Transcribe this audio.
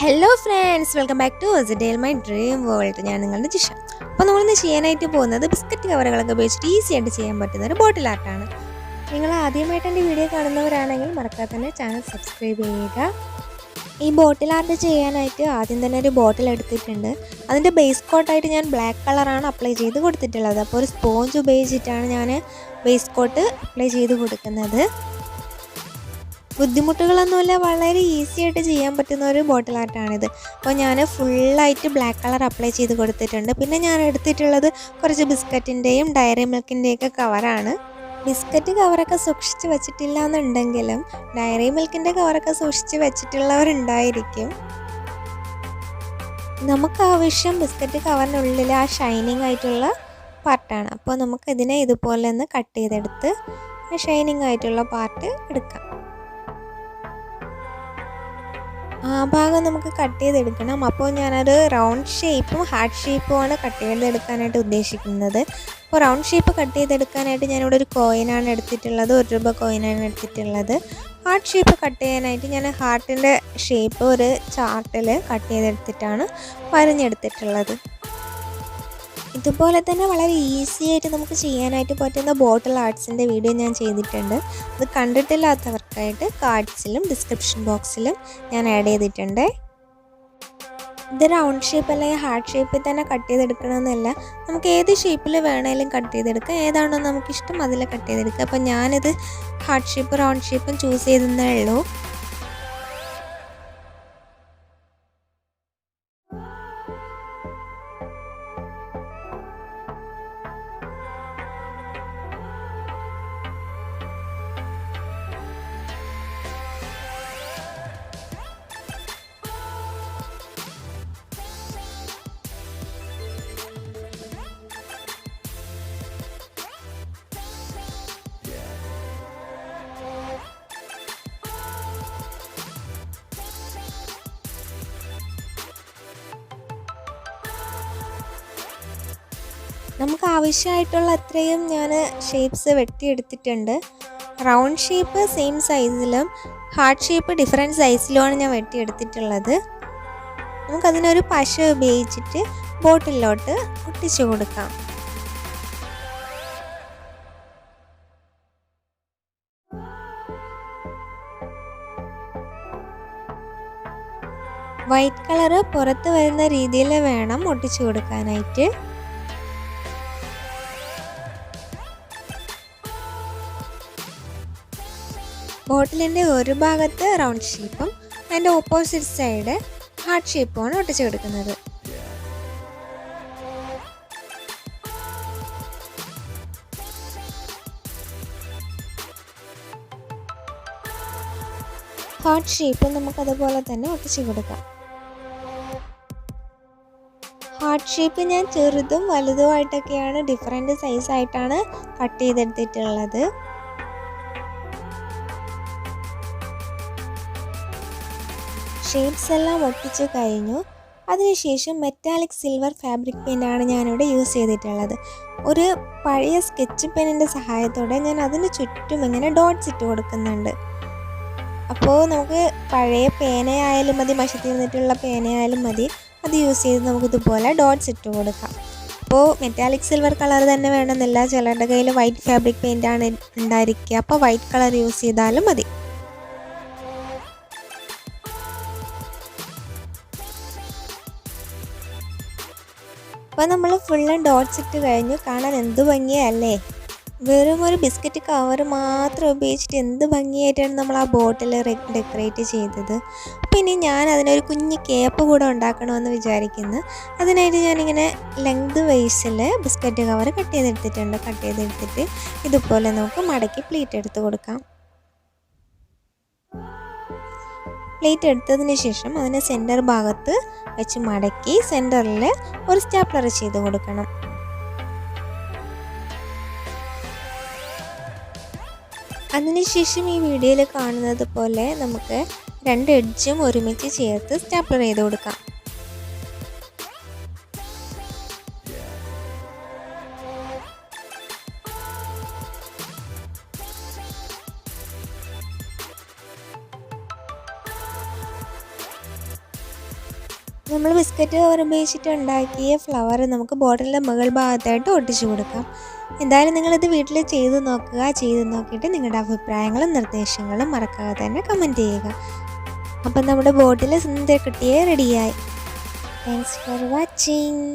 Hello friends, welcome back to visit my dream world. ഞാൻ നിങ്ങളുടെ ജിഷ. അപ്പോൾ നമ്മളിന്ന് ചെയ്യാനായിട്ട് പോകുന്നത് ബിസ്ക്കറ്റ് കവറുകളൊക്കെ ഉപയോഗിച്ചിട്ട് ഈസി ആയിട്ട് ചെയ്യാൻ പറ്റുന്ന ഒരു ബോട്ടിൽ ആർട്ടാണ്. നിങ്ങൾ ആദ്യമായിട്ട് എൻ്റെ വീഡിയോ കാണുന്നവരാണെങ്കിൽ മറക്കാതെ തന്നെ ചാനൽ സബ്സ്ക്രൈബ് ചെയ്യുക. ഈ ബോട്ടിൽ ആർട്ട് ചെയ്യാനായിട്ട് ആദ്യം തന്നെ ഒരു ബോട്ടിൽ എടുത്തിട്ടുണ്ട്. അതിൻ്റെ ബേസ് കോട്ടായിട്ട് ഞാൻ ബ്ലാക്ക് കളറാണ് അപ്ലൈ ചെയ്ത് കൊടുത്തിട്ടുള്ളത്. അപ്പോൾ ഒരു സ്പോഞ്ച് ഉപയോഗിച്ചിട്ടാണ് ഞാൻ ബേസ് കോട്ട് അപ്ലൈ ചെയ്ത് കൊടുക്കുന്നത്. ബുദ്ധിമുട്ടുകളൊന്നുമില്ല, വളരെ ഈസി ആയിട്ട് ചെയ്യാൻ പറ്റുന്ന ഒരു ബോട്ടിൽ ആർട്ടാണിത്. അപ്പോൾ ഞാൻ ഫുള്ളായിട്ട് ബ്ലാക്ക് കളർ അപ്ലൈ ചെയ്ത് കൊടുത്തിട്ടുണ്ട്. പിന്നെ ഞാൻ എടുത്തിട്ടുള്ളത് കുറച്ച് ബിസ്ക്കറ്റിൻ്റെയും ഡയറി മിൽക്കിൻ്റെയൊക്കെ കവറാണ്. ബിസ്ക്കറ്റ് കവറൊക്കെ സൂക്ഷിച്ച് വെച്ചിട്ടില്ല എന്നുണ്ടെങ്കിലും ഡയറി മിൽക്കിൻ്റെ കവറൊക്കെ സൂക്ഷിച്ച് വെച്ചിട്ടുള്ളവരുണ്ടായിരിക്കും. നമുക്കാവശ്യം ബിസ്ക്കറ്റ് കവറിനുള്ളിൽ ആ ഷൈനിങ് ആയിട്ടുള്ള പാർട്ടാണ്. അപ്പോൾ നമുക്കിതിനെ ഇതുപോലെ ഒന്ന് കട്ട് ചെയ്തെടുത്ത് ആ ഷൈനിങ് ആയിട്ടുള്ള പാർട്ട് എടുക്കാം. ആ ഭാഗം നമുക്ക് കട്ട് ചെയ്തെടുക്കണം. അപ്പോൾ ഞാനൊരു റൗണ്ട് ഷേപ്പും ഹാർട്ട് ഷേപ്പുമാണ് കട്ട് ചെയ്തെടുക്കാനായിട്ട് ഉദ്ദേശിക്കുന്നത്. അപ്പോൾ റൗണ്ട് ഷേപ്പ് കട്ട് ചെയ്തെടുക്കാനായിട്ട് ഞാനിവിടെ ഒരു കോയിനാണ് എടുത്തിട്ടുള്ളത്, 1 രൂപ കോയിനാണ് എടുത്തിട്ടുള്ളത്. ഹാർട്ട് ഷേപ്പ് കട്ട് ചെയ്യാനായിട്ട് ഞാൻ ഹാർട്ടിൻ്റെ ഷേപ്പ് ഒരു ചാർട്ടിൽ കട്ട് ചെയ്തെടുത്തിട്ടാണ് വരഞ്ഞെടുത്തിട്ടുള്ളത്. ഇതുപോലെ തന്നെ വളരെ ഈസി ആയിട്ട് നമുക്ക് ചെയ്യാനായിട്ട് പറ്റുന്ന ബോട്ടിൽ ആർട്സിൻ്റെ വീഡിയോ ഞാൻ ചെയ്തിട്ടുണ്ട്. അത് കണ്ടിട്ടില്ലാത്തവർക്കായിട്ട് കാർഡ്സിലും ഡിസ്ക്രിപ്ഷൻ ബോക്സിലും ഞാൻ ആഡ് ചെയ്തിട്ടുണ്ട്. ഇത് റൗണ്ട് ഷേപ്പ് അല്ലെങ്കിൽ ഹാർട്ട് ഷേപ്പിൽ തന്നെ കട്ട് ചെയ്തെടുക്കണമെന്നല്ല, നമുക്ക് ഏത് ഷേപ്പിൽ വേണമെങ്കിലും കട്ട് ചെയ്തെടുക്കാം. ഏതാണോ നമുക്കിഷ്ടം അതിൽ കട്ട് ചെയ്തെടുക്കുക. അപ്പോൾ ഞാനിത് ഹാർട്ട് ഷേപ്പ് റൗണ്ട് ഷേപ്പും ചൂസ് ചെയ്തേ ഉള്ളൂ. നമുക്ക് ആവശ്യമായിട്ടുള്ള അത്രയും ഞാൻ ഷേപ്സ് വെട്ടിയെടുത്തിട്ടുണ്ട്. റൗണ്ട് ഷേപ്പ് സെയിം സൈസിലും ഹാർട്ട് ഷേപ്പ് ഡിഫറെൻറ്റ് സൈസിലുമാണ് ഞാൻ വെട്ടിയെടുത്തിട്ടുള്ളത്. നമുക്കതിനൊരു പശ ഉപയോഗിച്ചിട്ട് ബോട്ടിലോട്ട് ഒട്ടിച്ചു കൊടുക്കാം. വൈറ്റ് കളറ് പുറത്ത് വരുന്ന രീതിയിൽ വേണം ഒട്ടിച്ചു കൊടുക്കാനായിട്ട്. ബോട്ടിലിൻ്റെ ഒരു ഭാഗത്ത് റൗണ്ട് ഷേപ്പും അതിൻ്റെ ഓപ്പോസിറ്റ് സൈഡ് ഹാർട്ട് ഷേപ്പുമാണ് ഒട്ടിച്ചു കൊടുക്കുന്നത്. ഹാർട്ട് ഷേപ്പ് നമുക്കതുപോലെ തന്നെ ഒട്ടിച്ചു കൊടുക്കാം. ഹാർട്ട് ഷേപ്പ് ഞാൻ ചെറുതും വലുതുമായിട്ടൊക്കെയാണ് ഡിഫറെൻറ്റ് സൈസായിട്ടാണ് കട്ട് ചെയ്തെടുത്തിട്ടുള്ളത്. ഷേപ്സ് എല്ലാം ഒട്ടിച്ച് കഴിഞ്ഞു. അതിനുശേഷം മെറ്റാലിക് സിൽവർ ഫാബ്രിക് പെയിൻ്റാണ് ഞാനിവിടെ യൂസ് ചെയ്തിട്ടുള്ളത്. ഒരു പഴയ സ്കെച്ച് പെന്നിൻ്റെ സഹായത്തോടെ ഞാൻ അതിന് ചുറ്റും ഇങ്ങനെ ഡോട്ട്സ് ഇട്ട് കൊടുക്കുന്നുണ്ട്. അപ്പോൾ നമുക്ക് പഴയ പേനയായാലും മതി, മഷി തീർന്നിട്ടുള്ള പേനയായാലും മതി, അത് യൂസ് ചെയ്ത് നമുക്കിതുപോലെ ഡോട്ട്സ് ഇട്ട് കൊടുക്കാം. അപ്പോൾ മെറ്റാലിക് സിൽവർ കളർ തന്നെ വേണമെന്നില്ല, ചിലരുടെ കയ്യിൽ വൈറ്റ് ഫാബ്രിക് പെയിൻ്റാണ് ഉണ്ടായിരിക്കുക. അപ്പോൾ വൈറ്റ് കളർ യൂസ് ചെയ്താലും മതി. അപ്പോൾ നമ്മൾ ഫുള്ള് ഡോട്ട്സ് ഇട്ട് കഴിഞ്ഞു. കാണാൻ എന്ത് ഭംഗിയല്ലേ! വെറും ഒരു ബിസ്ക്കറ്റ് കവർ മാത്രം ഉപയോഗിച്ചിട്ട് എന്ത് ഭംഗിയായിട്ടാണ് നമ്മൾ ആ ബോട്ടിൽ ഡെക്കറേറ്റ് ചെയ്തത്. അപ്പോൾ ഇനി ഞാൻ അതിനൊരു കുഞ്ഞ് കേപ്പ് കൂടെ ഉണ്ടാക്കണമെന്ന് വിചാരിക്കുന്നു. അതിനായിട്ട് ഞാനിങ്ങനെ ലെങ്ത് വൈസിൽ ബിസ്ക്കറ്റ് കവർ കട്ട് ചെയ്തെടുത്തിട്ട് ഇതുപോലെ നമുക്ക് മടക്കി പ്ലേറ്റ് എടുത്ത് കൊടുക്കാം. പ്ലേറ്റ് എടുത്തതിന് ശേഷം അതിനെ സെൻറ്റർ ഭാഗത്ത് വെച്ച് മടക്കി സെൻറ്ററിൽ ഒരു സ്റ്റാപ്ലർ ചെയ്ത് കൊടുക്കണം. അതിനുശേഷം ഈ വീഡിയോയിൽ കാണുന്നത് പോലെ നമുക്ക് 2 എഡ്ജും ഒരുമിച്ച് ചേർത്ത് സ്റ്റാപ്ലർ ചെയ്ത് കൊടുക്കാം. നമ്മൾ ബിസ്ക്കറ്റ് കവർ ഉപയോഗിച്ചിട്ട് ഉണ്ടാക്കിയ ഫ്ലവർ നമുക്ക് ബോട്ടിലിൻ്റെ മുകൾ ഭാഗത്തായിട്ട് ഒട്ടിച്ചു കൊടുക്കാം. എന്തായാലും നിങ്ങളിത് വീട്ടിൽ ചെയ്ത് നോക്കുക. ചെയ്ത് നോക്കിയിട്ട് നിങ്ങളുടെ അഭിപ്രായങ്ങളും നിർദ്ദേശങ്ങളും മറക്കാതെ തന്നെ കമൻറ്റ് ചെയ്യുക. അപ്പം നമ്മുടെ ബോട്ടിൽ സുന്ദര കുട്ടിയെ റെഡിയായി. Thanks for watching.